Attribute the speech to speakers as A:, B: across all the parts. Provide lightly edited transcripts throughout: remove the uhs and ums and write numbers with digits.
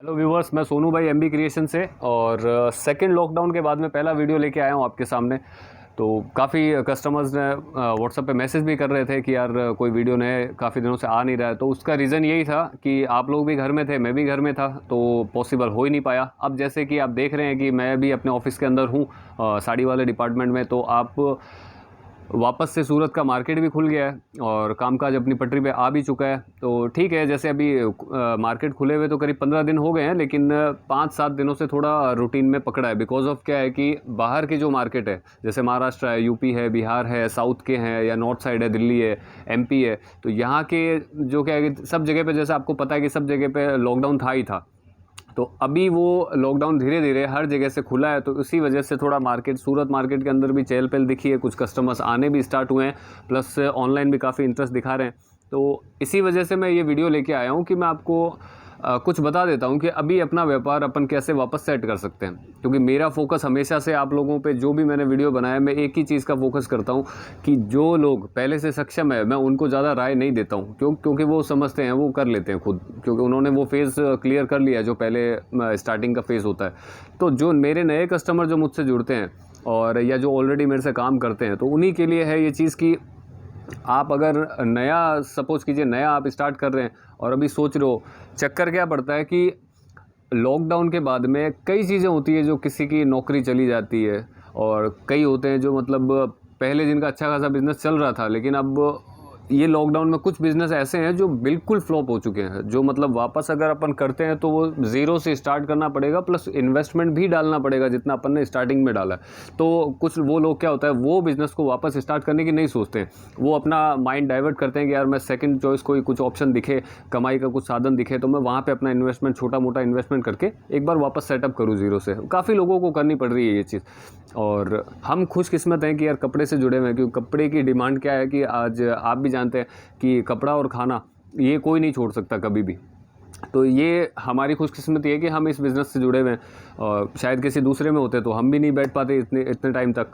A: Hello viewers, मैं सोनू भाई MB creation से। और सेकंड लॉकडाउन के बाद में पहला वीडियो लेके आया हूँ आपके सामने। तो काफ़ी कस्टमर्स ने व्हाट्सएप पे मैसेज भी कर रहे थे कि यार कोई वीडियो नए काफ़ी दिनों से आ नहीं रहा है। तो उसका रीज़न यही था कि आप लोग भी घर में थे, मैं भी घर में था, तो पॉसिबल हो ही नहीं पाया। अब जैसे कि आप देख रहे हैं कि मैं भी अपने ऑफिस के अंदर हूँ, साड़ी वाले डिपार्टमेंट में। तो आप वापस से सूरत का मार्केट भी खुल गया है और कामकाज अपनी पटरी पे आ भी चुका है। तो ठीक है, जैसे अभी मार्केट खुले हुए तो करीब 15 दिन हो गए हैं, लेकिन 5-7 दिनों से थोड़ा रूटीन में पकड़ा है। बिकॉज ऑफ क्या है कि बाहर की जो मार्केट है, जैसे महाराष्ट्र है, यूपी है, बिहार है, साउथ के हैं, या नॉर्थ साइड है, दिल्ली है, एमपी है, तो यहाँ के जो क्या है कि सब जगह पे, जैसे आपको पता है कि सब जगह पे लॉकडाउन था ही था। तो अभी वो लॉकडाउन धीरे धीरे हर जगह से खुला है, तो इसी वजह से थोड़ा मार्केट, सूरत मार्केट के अंदर भी चहल पहल दिखी है। कुछ कस्टमर्स आने भी स्टार्ट हुए हैं, प्लस ऑनलाइन भी काफ़ी इंटरेस्ट दिखा रहे हैं। तो इसी वजह से मैं ये वीडियो लेके आया हूँ कि मैं आपको कुछ बता देता हूँ कि अभी अपना व्यापार अपन कैसे वापस सेट कर सकते हैं। क्योंकि मेरा फोकस हमेशा से आप लोगों पे, जो भी मैंने वीडियो बनाया, मैं एक ही चीज़ का फोकस करता हूँ कि जो लोग पहले से सक्षम है, मैं उनको ज़्यादा राय नहीं देता हूँ। क्योंकि वो समझते हैं, वो कर लेते हैं खुद, क्योंकि उन्होंने वो फेज़ क्लियर कर लिया जो पहले स्टार्टिंग का फेज़ होता है। तो जो मेरे नए कस्टमर जो मुझसे जुड़ते हैं और या जो ऑलरेडी मेरे से काम करते हैं, तो उन्हीं के लिए है ये चीज़ कि आप अगर नया, सपोज कीजिए नया आप स्टार्ट कर रहे हैं और अभी सोच रहे हो, चक्कर क्या पड़ता है कि लॉकडाउन के बाद में कई चीज़ें होती है, जो किसी की नौकरी चली जाती है, और कई होते हैं जो मतलब पहले जिनका अच्छा खासा बिजनेस चल रहा था, लेकिन अब ये लॉकडाउन में कुछ बिज़नेस ऐसे हैं जो बिल्कुल फ्लॉप हो चुके हैं, जो मतलब वापस अगर अपन करते हैं तो वो ज़ीरो से स्टार्ट करना पड़ेगा, प्लस इन्वेस्टमेंट भी डालना पड़ेगा जितना अपन ने स्टार्टिंग में डाला है। तो कुछ वो लोग क्या होता है, वो बिज़नेस को वापस स्टार्ट करने की नहीं सोचते हैं। वो अपना माइंड डाइवर्ट करते हैं कि यार मैं सेकंड चॉइस, कोई कुछ ऑप्शन दिखे, कमाई का कुछ साधन दिखे, तो मैं वहाँ पर अपना इन्वेस्टमेंट, छोटा मोटा इन्वेस्टमेंट करके एक बार वापस सेटअप करूँ ज़ीरो से। काफ़ी लोगों को करनी पड़ रही है ये चीज़। और हम खुशकिस्मत हैं कि यार कपड़े से जुड़े हुए हैं, क्योंकि कपड़े की डिमांड क्या है कि आज आप भी जानते हैं कि कपड़ा और खाना ये कोई नहीं छोड़ सकता कभी भी। तो ये हमारी खुशकिस्मती है कि हम इस बिज़नेस से जुड़े हुए हैं, और शायद किसी दूसरे में होते तो हम भी नहीं बैठ पाते इतने इतने टाइम तक।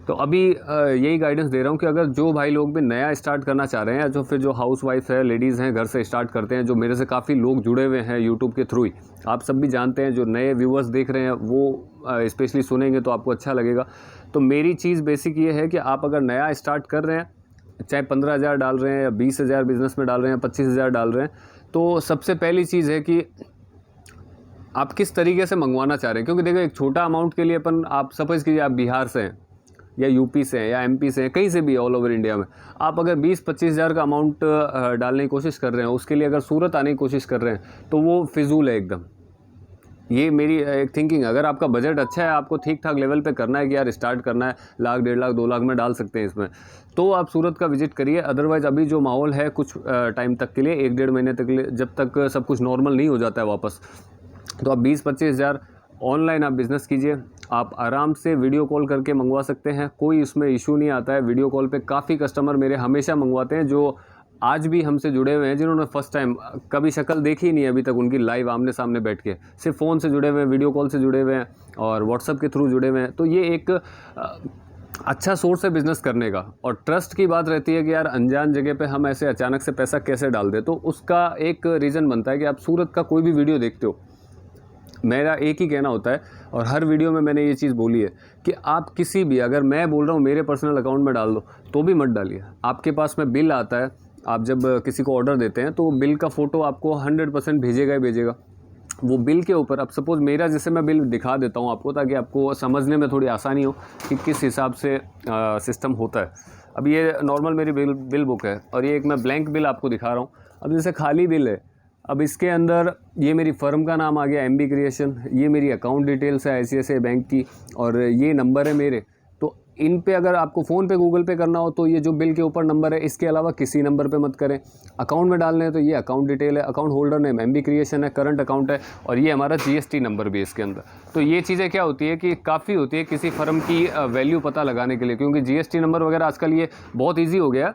A: तो अभी यही गाइडेंस दे रहा हूँ कि अगर जो भाई लोग भी नया स्टार्ट करना चाह रहे हैं, या जो फिर जो हाउस वाइफ है, लेडीज़ हैं, घर से स्टार्ट करते हैं, जो मेरे से काफ़ी लोग जुड़े हुए हैं यूट्यूब के थ्रू ही, आप सब भी जानते हैं, जो नए व्यूवर्स देख रहे हैं वो स्पेशली सुनेंगे तो आपको अच्छा लगेगा। तो मेरी चीज़ बेसिक ये है कि आप अगर नया स्टार्ट कर रहे हैं, चाहे 15,000 डाल रहे हैं या 20,000 बिज़नेस में डाल रहे हैं, 25,000 डाल रहे हैं, तो सबसे पहली चीज़ है कि आप किस तरीके से मंगवाना चाह रहे हैं। क्योंकि देखो, एक छोटा अमाउंट के लिए अपन, आप सपोज कीजिए आप बिहार से हैं, या यूपी से हैं, या एमपी से हैं, कहीं से भी ऑल ओवर इंडिया में, आप अगर 20-25,000 का अमाउंट डालने की कोशिश कर रहे हैं, उसके लिए अगर सूरत आने की कोशिश कर रहे हैं, तो वो फिजूल है एकदम। ये मेरी एक थिंकिंग है। अगर आपका बजट अच्छा है, आपको ठीक ठाक लेवल पे करना है कि यार स्टार्ट करना है, लाख, 1.5 लाख, 2 लाख में डाल सकते हैं इसमें, तो आप सूरत का विजिट करिए। अदरवाइज़ अभी जो माहौल है कुछ टाइम तक के लिए, 1-1.5 महीने तक के लिए, जब तक सब कुछ नॉर्मल नहीं हो जाता है वापस, तो आप 20-25,000 ऑनलाइन आप बिज़नेस कीजिए। आप आराम से वीडियो कॉल करके मंगवा सकते हैं, कोई उसमें इशू नहीं आता है। वीडियो कॉल पे काफ़ी कस्टमर मेरे हमेशा मंगवाते हैं, जो आज भी हमसे जुड़े हुए हैं, जिन्होंने फर्स्ट टाइम कभी शक्ल देखी नहीं है अभी तक उनकी लाइव आमने सामने बैठ के, सिर्फ फ़ोन से जुड़े हुए हैं, वीडियो कॉल से जुड़े हुए हैं, और व्हाट्सएप के थ्रू जुड़े हुए हैं। तो ये एक अच्छा सोर्स है बिज़नेस करने का। और ट्रस्ट की बात रहती है कि यार अनजान जगह पे हम ऐसे अचानक से पैसा कैसे डाल दें। तो उसका एक रीज़न बनता है कि आप सूरत का कोई भी वीडियो देखते हो, मेरा एक ही कहना होता है, और हर वीडियो में मैंने ये चीज़ बोली है कि आप किसी भी, अगर मैं बोल रहा हूँ मेरे पर्सनल अकाउंट में डाल दो, तो भी मत डालिए। आपके पास में बिल आता है, आप जब किसी को ऑर्डर देते हैं तो बिल का फ़ोटो आपको 100% भेजेगा ही भेजेगा। वो बिल के ऊपर, अब सपोज़ मेरा, जैसे मैं बिल दिखा देता हूँ आपको, ताकि आपको समझने में थोड़ी आसानी हो कि किस हिसाब से सिस्टम होता है। अब ये नॉर्मल मेरी बिल बुक है, और ये एक मैं ब्लैंक बिल आपको दिखा रहा हूँ। अब जैसे खाली बिल है, अब इसके अंदर ये मेरी फ़र्म का नाम आ गया, एमबी क्रिएशन, ये मेरी अकाउंट डिटेल्स है आईसीआईसीआई बैंक की, और ये नंबर है मेरे। तो इन पे अगर आपको फ़ोन पे, गूगल पे करना हो, तो ये जो बिल के ऊपर नंबर है, इसके अलावा किसी नंबर पे मत करें। अकाउंट में डालने हैं तो ये अकाउंट डिटेल है, account holder name MB creation है, करंट अकाउंट है, और ये हमारा जीएसटी नंबर भी है इसके अंदर। तो ये चीज़ें क्या होती है कि काफ़ी होती है किसी फर्म की वैल्यू पता लगाने के लिए, क्योंकि जीएसटी नंबर वगैरह आजकल ये बहुत ईजी हो गया।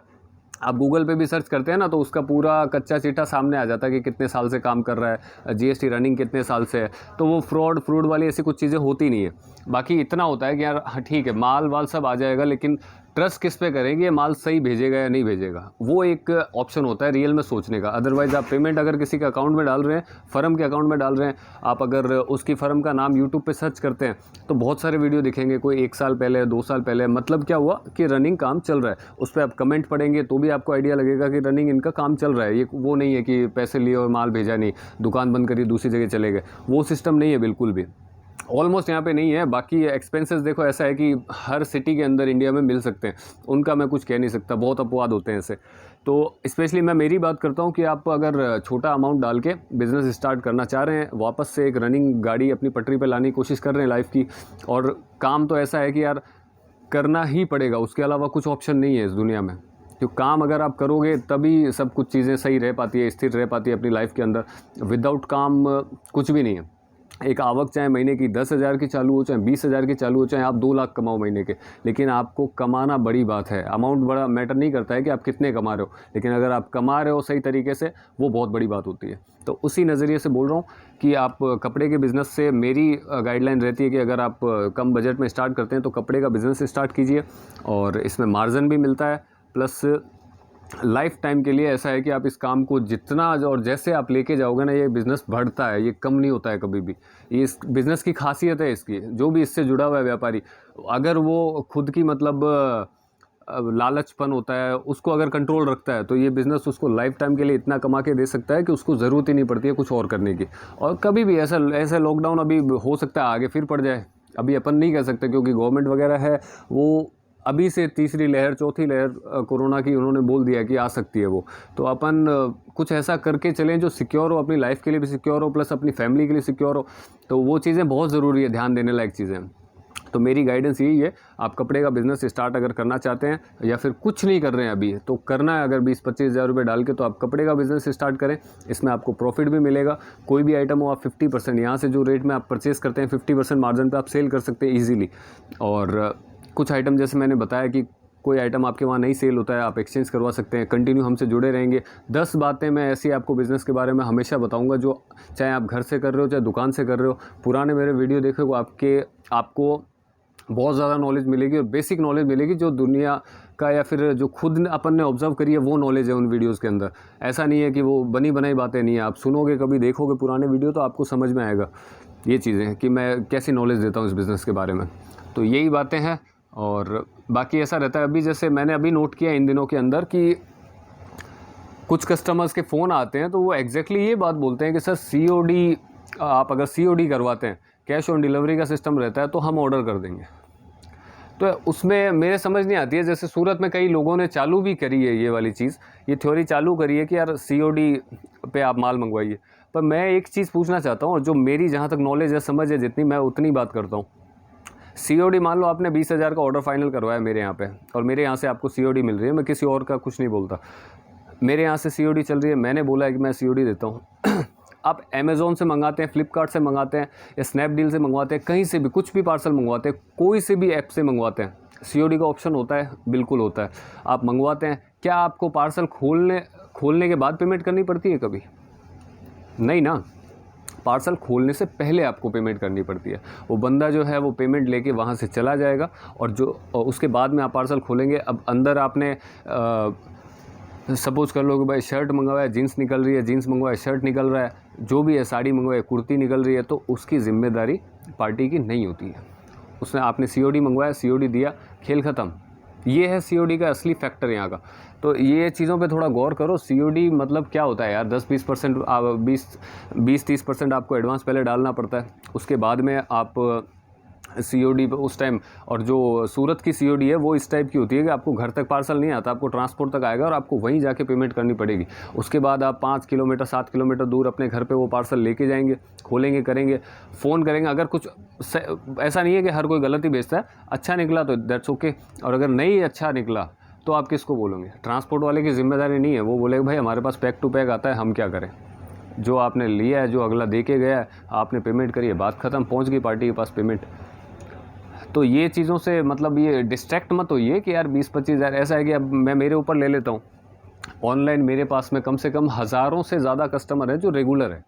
A: आप गूगल पे भी सर्च करते हैं ना, तो उसका पूरा कच्चा चिट्ठा सामने आ जाता है कि कितने साल से काम कर रहा है, जीएसटी रनिंग कितने साल से है। तो वो फ्रॉड वाली ऐसी कुछ चीज़ें होती नहीं है। बाकी इतना होता है कि यार ठीक है, माल वाल सब आ जाएगा, लेकिन ट्रस्ट किस पे करें कि ये माल सही भेजेगा या नहीं भेजेगा, वो एक ऑप्शन होता है रियल में सोचने का। अदरवाइज़ आप पेमेंट अगर किसी के अकाउंट में डाल रहे हैं, फर्म के अकाउंट में डाल रहे हैं, आप अगर उसकी फ़र्म का नाम यूट्यूब पे सर्च करते हैं तो बहुत सारे वीडियो दिखेंगे, कोई 1 साल पहले 2 साल पहले, मतलब क्या हुआ कि रनिंग काम चल रहा है। उस पर आप कमेंट पढ़ेंगे तो भी आपको आइडिया लगेगा कि रनिंग इनका काम चल रहा है। ये वो नहीं है कि पैसे लिए और माल भेजा नहीं, दुकान बंद करी दूसरी जगह चले गए, वो सिस्टम नहीं है बिल्कुल भी, ऑलमोस्ट यहाँ पे नहीं है। बाकी एक्सपेंसेस देखो ऐसा है कि हर सिटी के अंदर इंडिया में मिल सकते हैं, उनका मैं कुछ कह नहीं सकता, बहुत अपवाद होते हैं ऐसे। तो स्पेशली मैं मेरी बात करता हूँ कि आप अगर छोटा अमाउंट डाल के बिज़नेस स्टार्ट करना चाह रहे हैं, वापस से एक रनिंग गाड़ी अपनी पटरी पे लाने की कोशिश कर रहे हैं लाइफ की, और काम तो ऐसा है कि यार करना ही पड़ेगा, उसके अलावा कुछ ऑप्शन नहीं है इस दुनिया में। तो काम अगर आप करोगे तभी सब कुछ चीज़ें सही रह पाती है, स्थिर रह पाती है अपनी लाइफ के अंदर। विदाउट काम कुछ भी नहीं है। एक आवक चाहे महीने की 10,000 की चालू हो, चाहे 20,000 की चालू हो, चाहे आप 2 लाख कमाओ महीने के, लेकिन आपको कमाना बड़ी बात है। अमाउंट बड़ा मैटर नहीं करता है कि आप कितने कमा रहे हो, लेकिन अगर आप कमा रहे हो सही तरीके से, वो बहुत बड़ी बात होती है। तो उसी नज़रिए से बोल रहा हूँ कि आप कपड़े के बिज़नेस से, मेरी गाइडलाइन रहती है कि अगर आप कम बजट में स्टार्ट करते हैं तो कपड़े का बिज़नेस स्टार्ट कीजिए, और इसमें मार्जिन भी मिलता है, प्लस लाइफ टाइम के लिए ऐसा है कि आप इस काम को जितना और जैसे आप लेके जाओगे ना, ये बिज़नेस बढ़ता है, ये कम नहीं होता है कभी भी। ये इस बिज़नेस की खासियत है इसकी। जो भी इससे जुड़ा हुआ है व्यापारी, अगर वो खुद की मतलब लालचपन होता है, उसको अगर कंट्रोल रखता है, तो ये बिज़नेस उसको लाइफ टाइम के लिए इतना कमा के दे सकता है कि उसको ज़रूरत ही नहीं पड़ती है कुछ और करने की। और कभी भी ऐसा लॉकडाउन अभी हो सकता है आगे फिर पड़ जाए, अभी अपन नहीं कह सकते, क्योंकि गवर्नमेंट वगैरह है वो अभी से तीसरी लहर चौथी लहर कोरोना की उन्होंने बोल दिया कि आ सकती है वो। तो अपन कुछ ऐसा करके चलें जो सिक्योर हो, अपनी लाइफ के लिए भी सिक्योर हो, प्लस अपनी फैमिली के लिए सिक्योर हो। तो वो चीज़ें बहुत ज़रूरी है, ध्यान देने लायक चीज़ें। तो मेरी गाइडेंस यही है, आप कपड़े का बिज़नेस स्टार्ट अगर करना चाहते हैं या फिर कुछ नहीं कर रहे हैं अभी, तो करना है अगर 20-25 हज़ार रुपये डाल के, तो आप कपड़े का बिज़नेस स्टार्ट करें। इसमें आपको प्रॉफिट भी मिलेगा। कोई भी आइटम हो, आप 50% यहाँ से जो रेट में आप परचेज़ करते हैं 50% मार्जिन पे आप सेल कर सकते हैं ईजिली। और कुछ आइटम जैसे मैंने बताया कि कोई आइटम आपके वहाँ नहीं सेल होता है, आप एक्सचेंज करवा सकते हैं। कंटिन्यू हमसे जुड़े रहेंगे। 10 बातें मैं ऐसी आपको बिज़नेस के बारे में हमेशा बताऊंगा, जो चाहे आप घर से कर रहे हो चाहे दुकान से कर रहे हो। पुराने मेरे वीडियो देखो, आपको बहुत ज़्यादा नॉलेज मिलेगी, और बेसिक नॉलेज मिलेगी जो दुनिया का या फिर जो खुद अपन ने ऑब्जर्व करी है वो नॉलेज है उन वीडियोज़ के अंदर। ऐसा नहीं है कि वो बनी बनाई बातें नहीं है। आप सुनोगे, कभी देखोगे पुराने वीडियो, तो आपको समझ में आएगा ये चीज़ें कि मैं कैसी नॉलेज देता हूँ इस बिज़नेस के बारे में। तो यही बातें हैं। और बाकी ऐसा रहता है, अभी जैसे मैंने अभी नोट किया इन दिनों के अंदर कि कुछ कस्टमर्स के फ़ोन आते हैं तो वो एग्जैक्टली ये बात बोलते हैं कि सर COD, आप अगर COD करवाते हैं, कैश ऑन डिलीवरी का सिस्टम रहता है, तो हम ऑर्डर कर देंगे। तो उसमें मेरे समझ नहीं आती है, जैसे सूरत में कई लोगों ने चालू भी करी है ये वाली चीज़, ये थ्योरी चालू करी है कि यार COD पे आप माल मंगवाइए। पर मैं एक चीज़ पूछना चाहता हूँ, और जो मेरी जहाँ तक नॉलेज है, समझ है जितनी, मैं उतनी बात करता हूँ। COD, मान लो आपने 20,000 का ऑर्डर फाइनल करवाया मेरे यहाँ पे, और मेरे यहाँ से आपको COD मिल रही है, मैं किसी और का कुछ नहीं बोलता, मेरे यहाँ से COD चल रही है, मैंने बोला है कि मैं COD देता हूँ। आप अमेज़ॉन से मंगाते हैं, फ्लिपकार्ट से मंगाते हैं, या स्नैपडील से मंगवाते हैं, कहीं से भी कुछ भी पार्सल मंगवाते हैं, कोई से भी ऐप से मंगवाते हैं, COD का ऑप्शन होता है, बिल्कुल होता है। आप मंगवाते हैं, क्या आपको पार्सल खोलने के बाद पेमेंट करनी पड़ती है कभी? नहीं ना। पार्सल खोलने से पहले आपको पेमेंट करनी पड़ती है। वो बंदा जो है वो पेमेंट लेके वहाँ से चला जाएगा, और उसके बाद में आप पार्सल खोलेंगे। अब अंदर आपने सपोज़ कर लो कि भाई शर्ट मंगवाया, जीन्स निकल रही है, जीन्स मंगवाया, शर्ट निकल रहा है, जो भी है, साड़ी मंगवाई, कुर्ती निकल रही है, तो उसकी ज़िम्मेदारी पार्टी की नहीं होती है। उसने आपने COD मंगवाया, COD दिया, खेल ख़त्म। ये है COD का असली फैक्टर यहाँ का। तो ये चीज़ों पे थोड़ा गौर करो। COD मतलब क्या होता है यार? 10-20%, 20-30% आपको एडवांस पहले डालना पड़ता है, उसके बाद में आप COD उस टाइम। और जो सूरत की COD है वो इस टाइप की होती है कि आपको घर तक पार्सल नहीं आता, आपको ट्रांसपोर्ट तक आएगा और आपको वहीं जाके पेमेंट करनी पड़ेगी। उसके बाद आप 5 किलोमीटर 7 किलोमीटर दूर अपने घर पे वो पार्सल लेके जाएंगे, खोलेंगे, करेंगे, फ़ोन करेंगे। अगर कुछ ऐसा नहीं है कि हर कोई गलत ही बेचता है, अच्छा निकला तो दैट्स ओके, और अगर नहीं अच्छा निकला तो आप किसको बोलोगे? ट्रांसपोर्ट वाले की जिम्मेदारी नहीं है, वो बोलेगा भाई हमारे पास पैक टू पैक आता है, हम क्या करें? जो आपने लिया है, जो अगला दे के गया है, आपने पेमेंट करी है, बात ख़त्म, पहुंच गई पार्टी के पास पेमेंट। तो ये चीज़ों से मतलब ये डिस्ट्रैक्ट मत होइए कि यार 20-25 हज़ार। ऐसा है कि अब मैं मेरे ऊपर ले लेता हूँ, ऑनलाइन मेरे पास में कम से कम हज़ारों से ज़्यादा कस्टमर है जो रेगुलर है।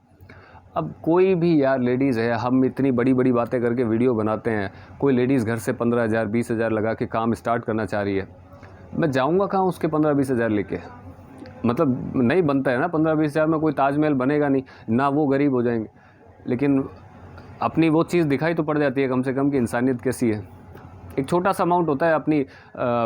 A: अब कोई भी यार लेडीज़ है, हम इतनी बड़ी बड़ी बातें करके वीडियो बनाते हैं, कोई लेडीज़ घर से 15,000 20,000 लगा के काम स्टार्ट करना चाह रही है, मैं जाऊंगा कहाँ उसके 15-20 हज़ार लेके? मतलब नहीं बनता है ना, 15-20 हज़ार में कोई ताजमहल बनेगा नहीं ना, वो गरीब हो जाएंगे। लेकिन अपनी वो चीज़ दिखाई तो पड़ जाती है कम से कम कि इंसानियत कैसी है। एक छोटा सा अमाउंट होता है, अपनी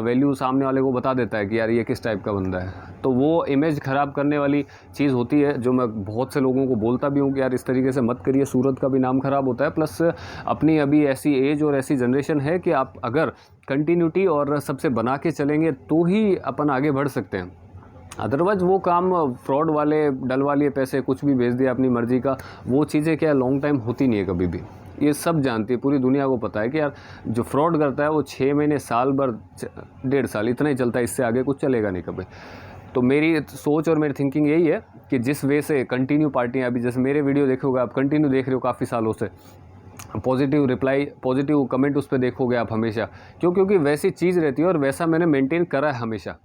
A: वैल्यू सामने वाले को बता देता है कि यार ये किस टाइप का बंदा है। तो वो इमेज ख़राब करने वाली चीज़ होती है, जो मैं बहुत से लोगों को बोलता भी हूँ कि यार इस तरीके से मत करिए, सूरत का भी नाम ख़राब होता है। प्लस अपनी अभी ऐसी एज और ऐसी जनरेशन है कि आप अगर कंटिन्यूटी और सबसे बना के चलेंगे तो ही अपन आगे बढ़ सकते हैं। अदरवाइज़ वो काम फ्रॉड वाले डलवा लिए पैसे, कुछ भी भेज दिया अपनी मर्ज़ी का, वो चीज़ें क्या लॉन्ग टाइम होती नहीं है कभी भी। ये सब जानती है, पूरी दुनिया को पता है कि यार जो फ्रॉड करता है वो 6 महीने, साल भर, 1.5 साल इतना ही चलता है, इससे आगे कुछ चलेगा नहीं कभी। तो मेरी सोच और मेरी थिंकिंग यही है कि जिस वे से कंटिन्यू पार्टियाँ, अभी जैसे मेरे वीडियो देखोगे आप, कंटिन्यू देख रहे हो काफ़ी सालों से, पॉजिटिव रिप्लाई, पॉजिटिव कमेंट उस पर देखोगे आप हमेशा, क्योंकि वैसी चीज़ रहती है और वैसा मैंने मेंटेन करा है हमेशा।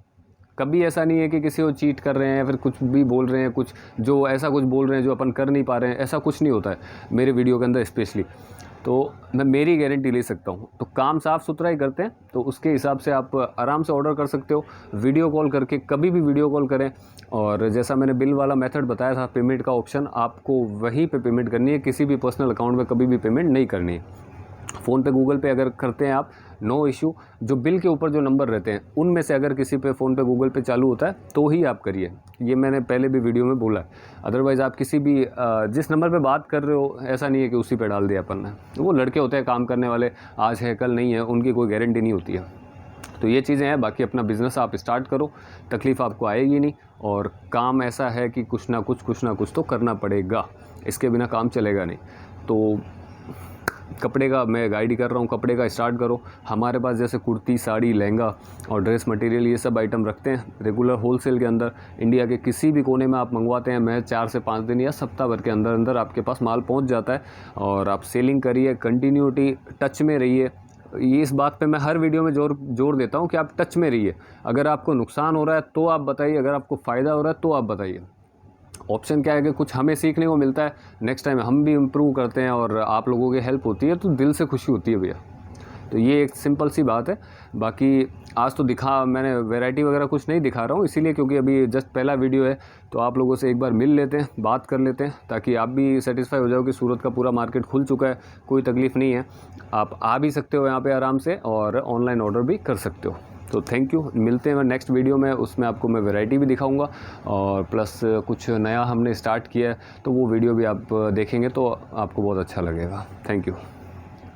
A: कभी ऐसा नहीं है कि किसी को चीट कर रहे हैं या फिर कुछ भी बोल रहे हैं, कुछ जो ऐसा कुछ बोल रहे हैं जो अपन कर नहीं पा रहे हैं, ऐसा कुछ नहीं होता है मेरे वीडियो के अंदर स्पेशली। तो मैं मेरी गारंटी ले सकता हूँ। तो काम साफ़ सुथरा ही करते हैं, तो उसके हिसाब से आप आराम से ऑर्डर कर सकते हो, वीडियो कॉल करके, कभी भी वीडियो कॉल करें। और जैसा मैंने बिल वाला मेथड बताया था, पेमेंट का ऑप्शन, आपको वहीं पे पेमेंट करनी है, किसी भी पर्सनल अकाउंट में कभी भी पेमेंट नहीं करनी है। फ़ोन पे, गूगल पे अगर करते हैं आप, नो इशू। जो बिल के ऊपर जो नंबर रहते हैं उनमें से अगर किसी पे फ़ोन पे, गूगल पे चालू होता है तो ही आप करिए, ये मैंने पहले भी वीडियो में बोला है। अदरवाइज़ आप किसी भी जिस नंबर पे बात कर रहे हो, ऐसा नहीं है कि उसी पे डाल दिया अपन ने। वो लड़के होते हैं काम करने वाले, आज है कल नहीं है, उनकी कोई गारंटी नहीं होती है। तो ये चीज़ें हैं। बाकी अपना बिज़नेस आप स्टार्ट करो, तकलीफ़ आपको आएगी नहीं। और काम ऐसा है कि कुछ ना कुछ तो करना पड़ेगा, इसके बिना काम चलेगा नहीं। तो कपड़े का मैं गाइड ही कर रहा हूँ, कपड़े का स्टार्ट करो। हमारे पास जैसे कुर्ती, साड़ी, लहंगा और ड्रेस मटेरियल, ये सब आइटम रखते हैं रेगुलर होलसेल के अंदर। इंडिया के किसी भी कोने में आप मंगवाते हैं, मैं 4 से 5 दिन या सप्ताह भर के अंदर अंदर आपके पास माल पहुँच जाता है। और आप सेलिंग करिए, कंटिन्यूटी, टच में रहिए। ये इस बात पे मैं हर वीडियो में जोर देता हूँ कि आप टच में रहिए। अगर आपको नुकसान हो रहा है तो आप बताइए, अगर आपको फ़ायदा हो रहा है तो आप बताइए। ऑप्शन क्या है कि कुछ हमें सीखने को मिलता है, नेक्स्ट टाइम हम भी इम्प्रूव करते हैं और आप लोगों की हेल्प होती है, तो दिल से खुशी होती है भैया। तो ये एक सिंपल सी बात है। बाकी आज तो मैंने वैरायटी वगैरह कुछ नहीं दिखा रहा हूँ, इसीलिए क्योंकि अभी जस्ट पहला वीडियो है, तो आप लोगों से एक बार मिल लेते हैं, बात कर लेते हैं, ताकि आप भी सेटिस्फाई हो जाओ कि सूरत का पूरा मार्केट खुल चुका है, कोई तकलीफ़ नहीं है। आप आ भी सकते हो यहाँ पे आराम से, और ऑनलाइन ऑर्डर भी कर सकते हो। तो थैंक यू, मिलते हैं नेक्स्ट वीडियो में, उसमें आपको मैं वैरायटी भी दिखाऊंगा और प्लस कुछ नया हमने स्टार्ट किया है, तो वो वीडियो भी आप देखेंगे तो आपको बहुत अच्छा लगेगा। Thank you.